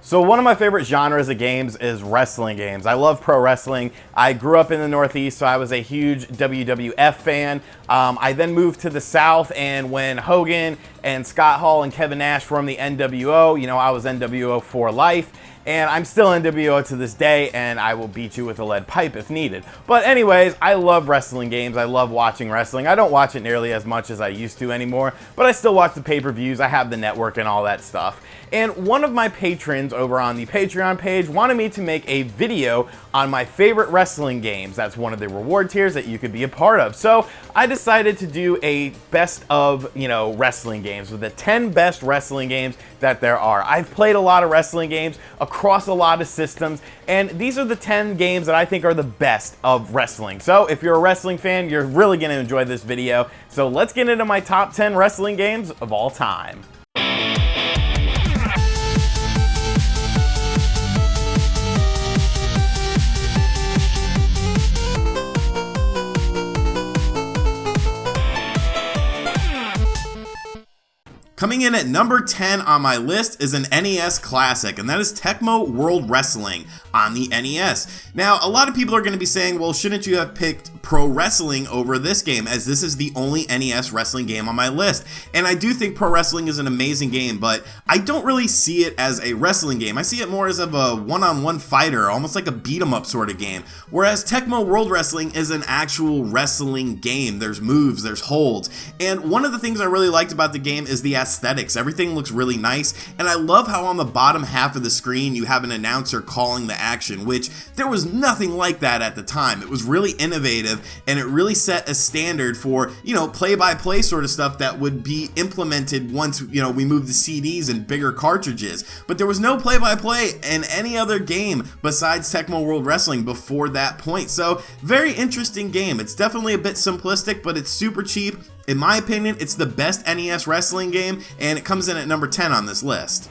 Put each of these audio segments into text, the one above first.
So one of my favorite genres of games is wrestling games. I love pro wrestling. I grew up in the Northeast, so I was a huge WWF fan. I then moved to the South, and when Hogan and Scott Hall and Kevin Nash formed the NWO, I was NWO for life. And I'm still NWO to this day, and I will beat you with a lead pipe if needed. But anyways, I love wrestling games. I love watching wrestling. I don't watch it nearly as much as I used to anymore, but I still watch the pay-per-views. I have the network and all that stuff. And one of my patrons over on the Patreon page wanted me to make a video on my favorite wrestling games. That's one of the reward tiers that you could be a part of. So I decided to do a best of, wrestling games with the 10 best wrestling games that there are. I've played a lot of wrestling games across a lot of systems, and these are the 10 games that I think are the best of wrestling. So if you're a wrestling fan, you're really going to enjoy this video. So let's get into my top 10 wrestling games of all time. Coming in at number 10 on my list is an NES classic, and that is Tecmo World Wrestling on the NES. Now, a lot of people are going to be saying, well, shouldn't you have picked Pro Wrestling over this game, as this is the only NES wrestling game on my list? And I do think Pro Wrestling is an amazing game, but I don't really see it as a wrestling game. I see it more as of a one-on-one fighter, almost like a beat-em-up sort of game, whereas Tecmo World Wrestling is an actual wrestling game. There's moves, there's holds, and one of the things I really liked about the game is the aesthetics. Everything looks really nice, and I love how on the bottom half of the screen you have an announcer calling the action, which there was nothing like that at the time. It was really innovative, and it really set a standard for, play-by-play sort of stuff that would be implemented once, we moved to CDs and bigger cartridges. But there was no play-by-play in any other game besides Tecmo World Wrestling before that point. So, very interesting game. It's definitely a bit simplistic, but it's super cheap. In my opinion, it's the best NES wrestling game, and it comes in at number 10 on this list.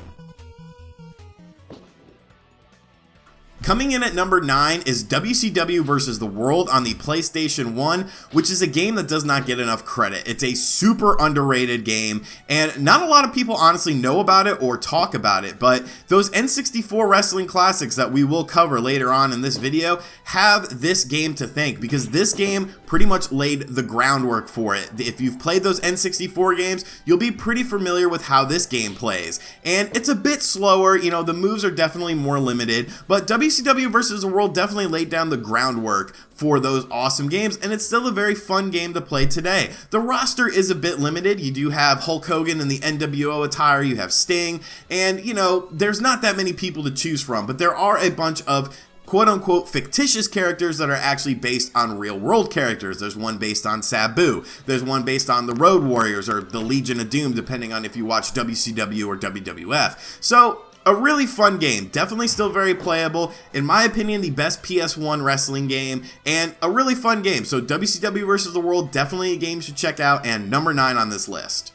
Coming in at number 9 is WCW vs. the World on the PlayStation 1, which is a game that does not get enough credit. It's a super underrated game, and not a lot of people honestly know about it or talk about it, but those N64 wrestling classics that we will cover later on in this video have this game to thank, because this game pretty much laid the groundwork for it. If you've played those N64 games, you'll be pretty familiar with how this game plays. And it's a bit slower, the moves are definitely more limited, but WCW vs. the World definitely laid down the groundwork for those awesome games, and it's still a very fun game to play today. The roster is a bit limited. You do have Hulk Hogan in the NWO attire, you have Sting, and there's not that many people to choose from, but there are a bunch of quote-unquote fictitious characters that are actually based on real-world characters. There's one based on Sabu. There's one based on the Road Warriors or the Legion of Doom, depending on if you watch WCW or WWF. So, a really fun game. Definitely still very playable. In my opinion, the best PS1 wrestling game, and a really fun game. So, WCW vs. the World, definitely a game you should check out, and number 9 on this list.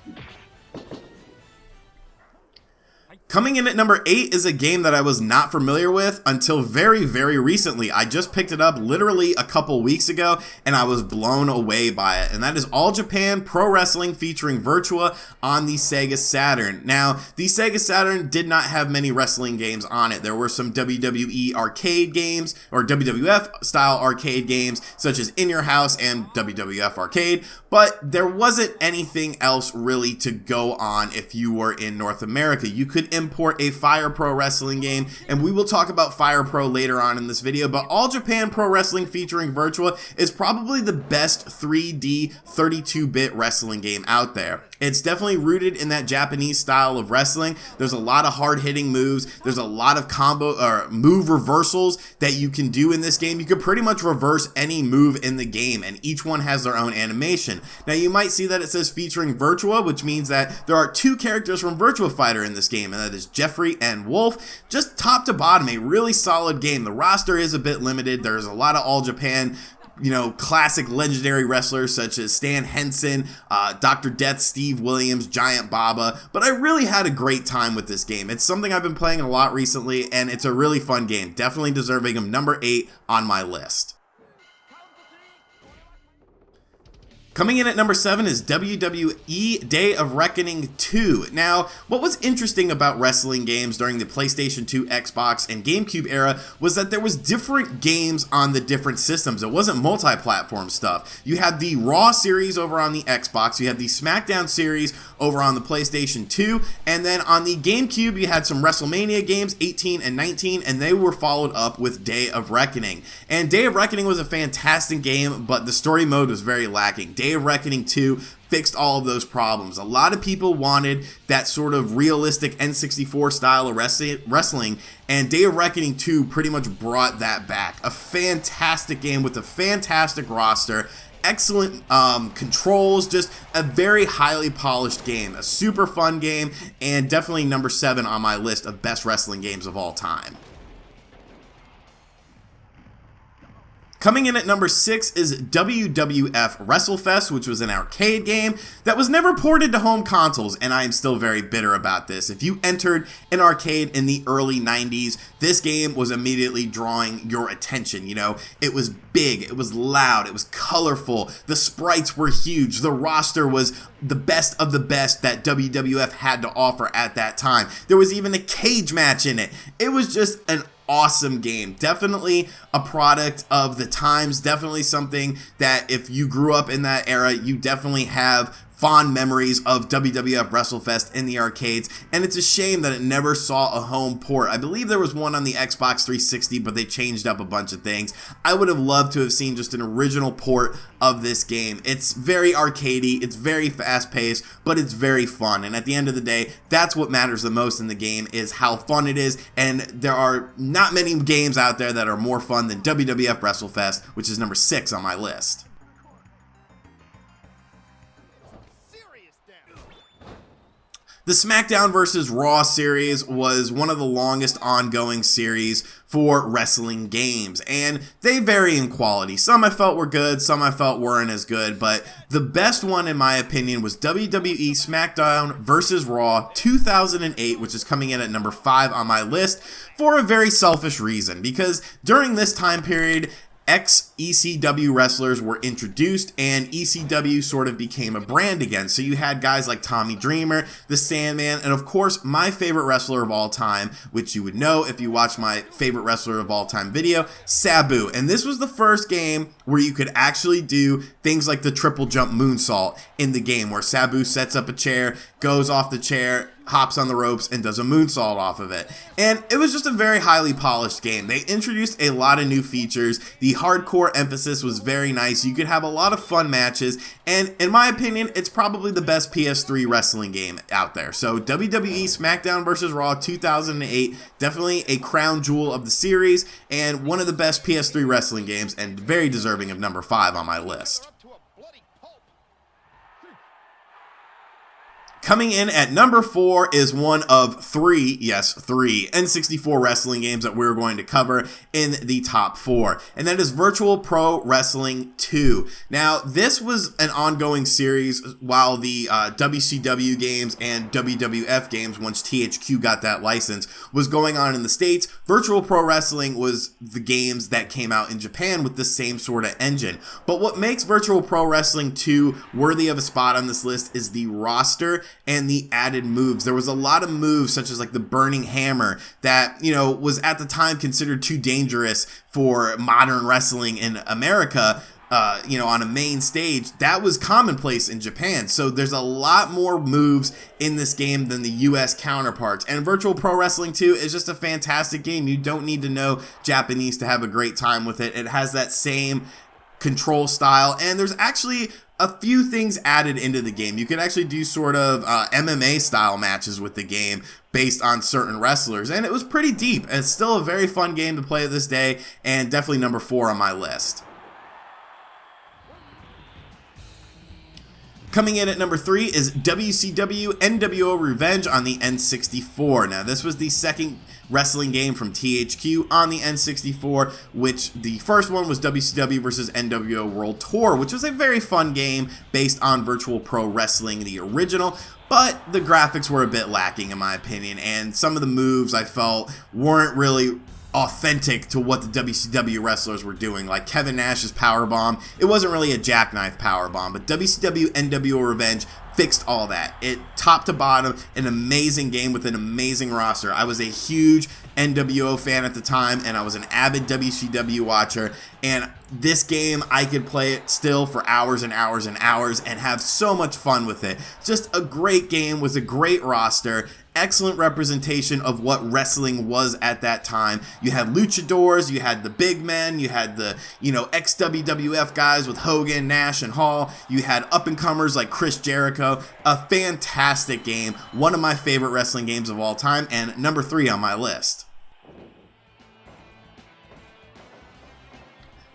Coming in at number 8 is a game that I was not familiar with until very, very recently. I just picked it up literally a couple weeks ago, and I was blown away by it. And that is All Japan Pro Wrestling featuring Virtua on the Sega Saturn. Now, the Sega Saturn did not have many wrestling games on it. There were some WWE arcade games, or WWF style arcade games, such as In Your House and WWF Arcade, but there wasn't anything else really to go on if you were in North America. You could import a Fire Pro Wrestling game, and we will talk about Fire Pro later on in this video, but All Japan Pro Wrestling featuring Virtua is probably the best 3D 32-bit wrestling game out there. It's definitely rooted in that Japanese style of wrestling. There's a lot of hard-hitting moves. There's a lot of combo or move reversals that you can do in this game. You could pretty much reverse any move in the game, and each one has their own animation. Now, you might see that it says featuring Virtua, which means that there are 2 characters from Virtua Fighter in this game, and that is Jeffrey and Wolf. Just top to bottom, a really solid game. The roster is a bit limited. There's a lot of All Japan classic legendary wrestlers such as Stan Henson, Dr. Death, Steve Williams, Giant Baba, but I really had a great time with this game. It's something I've been playing a lot recently, and it's a really fun game, definitely deserving of number 8 on my list. Coming in at number 7 is WWE Day of Reckoning 2. Now, what was interesting about wrestling games during the PlayStation 2, Xbox, and GameCube era was that there was different games on the different systems. It wasn't multi-platform stuff. You had the Raw series over on the Xbox, you had the Smackdown series over on the PlayStation 2, and then on the GameCube you had some WrestleMania games, 18 and 19, and they were followed up with Day of Reckoning. And Day of Reckoning was a fantastic game, but the story mode was very lacking. Day of Reckoning 2 fixed all of those problems. A lot of people wanted that sort of realistic N64 style of wrestling, and Day of Reckoning 2 pretty much brought that back. A fantastic game with a fantastic roster, excellent controls, just a very highly polished game, a super fun game, and definitely number 7 on my list of best wrestling games of all time. Coming in at number 6 is WWF Restless, which was an arcade game that was never ported to home consoles, and I am still very bitter about this. If you entered an arcade in the early 90s, this game was immediately drawing your attention. You know, it was big, it was loud, it was colorful, the sprites were huge, the roster was the best of the best that WWF had to offer at that time. There was even a cage match in it. It was just an awesome game. Definitely a product of the times, definitely something that if you grew up in that era, you definitely have fond memories of WWF WrestleFest in the arcades, and it's a shame that it never saw a home port. I believe there was one on the Xbox 360, but they changed up a bunch of things. I would have loved to have seen just an original port of this game. It's very arcadey, it's very fast-paced, but it's very fun, and at the end of the day, that's what matters the most in the game, is how fun it is, and there are not many games out there that are more fun than WWF WrestleFest, which is number 6 on my list. The SmackDown vs. Raw series was one of the longest ongoing series for wrestling games, and they vary in quality. Some I felt were good, some I felt weren't as good, but the best one in my opinion was WWE SmackDown vs. Raw 2008, which is coming in at number 5 on my list for a very selfish reason, because during this time period, ex-ECW wrestlers were introduced and ECW sort of became a brand again. So you had guys like Tommy Dreamer, The Sandman, and of course my favorite wrestler of all time, which you would know if you watch my favorite wrestler of all time video, Sabu. And this was the first game where you could actually do things like the triple jump moonsault in the game, where Sabu sets up a chair, goes off the chair, hops on the ropes, and does a moonsault off of it. And it was just a very highly polished game. They introduced a lot of new features. The hardcore emphasis was very nice. You could have a lot of fun matches, and in my opinion, it's probably the best PS3 wrestling game out there. So WWE SmackDown vs. Raw 2008, definitely a crown jewel of the series, and one of the best PS3 wrestling games, and very deserving of number 5 on my list. Coming in at number 4 is one of 3 N64 wrestling games that we're going to cover in the top 4, and that is Virtual Pro Wrestling 2. Now, this was an ongoing series while the WCW games and WWF games, once THQ got that license, was going on in the States. Virtual Pro Wrestling was the games that came out in Japan with the same sort of engine. But what makes Virtual Pro Wrestling 2 worthy of a spot on this list is the roster and the added moves. There was a lot of moves such as like the Burning Hammer that, you know, was at the time considered too dangerous for modern wrestling in America. You know, on a main stage, that was commonplace in Japan. So there's a lot more moves in this game than the US counterparts. And Virtual Pro Wrestling 2 is just a fantastic game. You don't need to know Japanese to have a great time with it. It has that same control style, and there's actually a few things added into the game. You can actually do sort of MMA style matches with the game based on certain wrestlers, and it was pretty deep. It's still a very fun game to play this day, and definitely number 4 on my list. Coming in at number 3 is WCW NWO Revenge on the N64. Now, this was the second wrestling game from THQ on the N64, which the first one was WCW vs. NWO World Tour, which was a very fun game based on Virtual Pro Wrestling, the original, but the graphics were a bit lacking in my opinion, and some of the moves I felt weren't really authentic to what the WCW wrestlers were doing, like Kevin Nash's powerbomb. It wasn't really a jackknife powerbomb, but WCW NWO Revenge fixed all that. It top to bottom, an amazing game with an amazing roster. I was a huge NWO fan at the time, and I was an avid WCW watcher, and this game, I could play it still for hours and hours and hours and have so much fun with it. Just a great game with a great roster, excellent representation of what wrestling was at that time. You had luchadors, you had the big men, you had the, ex-WWF guys with Hogan, Nash, and Hall. You had up-and-comers like Chris Jericho. A fantastic game, one of my favorite wrestling games of all time, and number 3 on my list.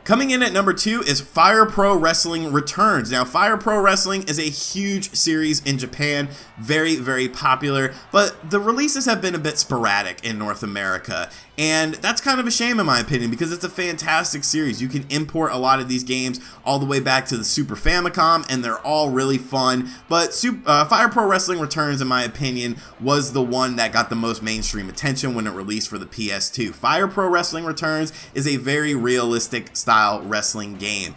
Coming in at number 2 is Fire Pro Wrestling Returns. Now, Fire Pro Wrestling is a huge series in Japan, very, very popular, but the releases have been a bit sporadic in North America, and that's kind of a shame in my opinion, because it's a fantastic series. You can import a lot of these games all the way back to the Super Famicom, and they're all really fun, but Fire Pro Wrestling Returns, in my opinion, was the one that got the most mainstream attention when it released for the PS2. Fire Pro Wrestling Returns is a very realistic style wrestling game.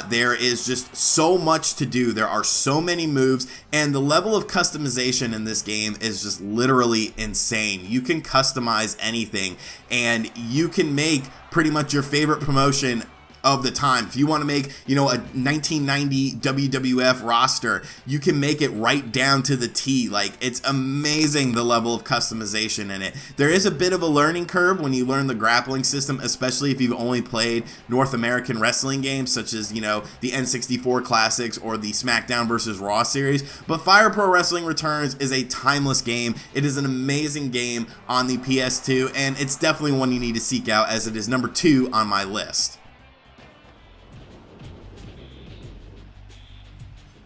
There is just so much to do. There are so many moves, and the level of customization in this game is just literally insane. You can customize anything, and you can make pretty much your favorite promotion of the time. If you want to make, a 1990 WWF roster, you can make it right down to the T. Like, it's amazing the level of customization in it. There is a bit of a learning curve when you learn the grappling system, especially if you've only played North American wrestling games, such as, the N64 classics or the Smackdown versus Raw series. But Fire Pro Wrestling Returns is a timeless game. It is an amazing game on the PS2, and it's definitely one you need to seek out, as it is number 2 on my list.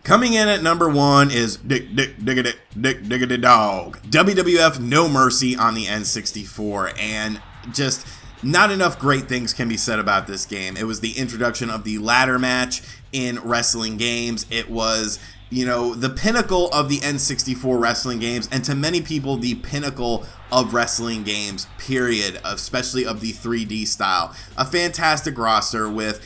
Coming in at number 1 is Diggity Dog. WWF No Mercy on the N64, and just not enough great things can be said about this game. It was the introduction of the ladder match in wrestling games. It was, the pinnacle of the N64 wrestling games, and to many people, the pinnacle of wrestling games, period, especially of the 3D style. A fantastic roster with,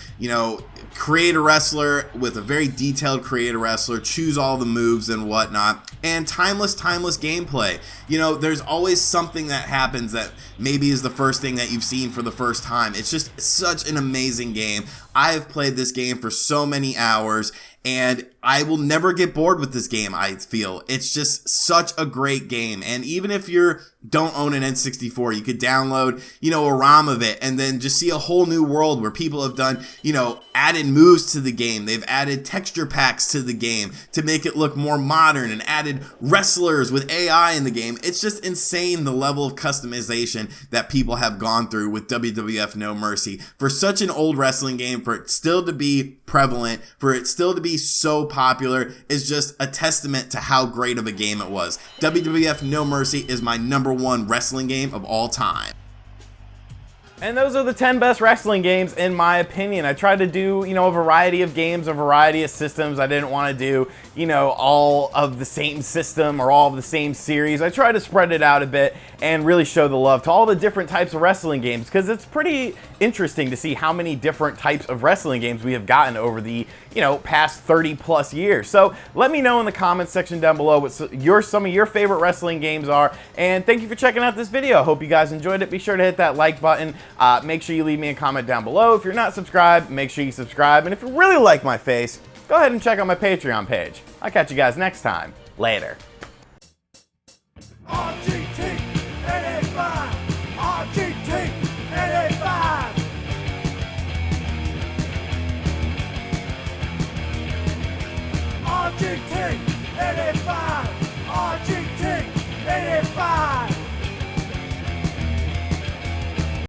create a wrestler with a very detailed create a wrestler, choose all the moves and whatnot, and timeless gameplay. There's always something that happens that maybe is the first thing that you've seen for the first time. It's just such an amazing game. I have played this game for so many hours, and I will never get bored with this game, I feel. It's just such a great game. And even if you don't own an N64, you could download, a ROM of it and then just see a whole new world where people have done, added moves to the game. They've added texture packs to the game to make it look more modern and added wrestlers with AI in the game. It's just insane the level of customization that people have gone through with WWF No Mercy. For such an old wrestling game, for it still to be prevalent, for it still to be so popular, is just a testament to how great of a game it was. WWF No Mercy is my number 1 wrestling game of all time. And those are the 10 best wrestling games in my opinion. I tried to do, a variety of games, a variety of systems. I didn't want to do, all of the same system or all of the same series. I tried to spread it out a bit and really show the love to all the different types of wrestling games, because it's pretty interesting to see how many different types of wrestling games we have gotten over the, past 30 plus years. So let me know in the comments section down below what some of your favorite wrestling games are. And thank you for checking out this video. I hope you guys enjoyed it. Be sure to hit that like button. Make sure you leave me a comment down below. If you're not subscribed, make sure you subscribe. And if you really like my face, go ahead and check out my Patreon page. I'll catch you guys next time. Later. RGT 85. RGT 85. RGT 85.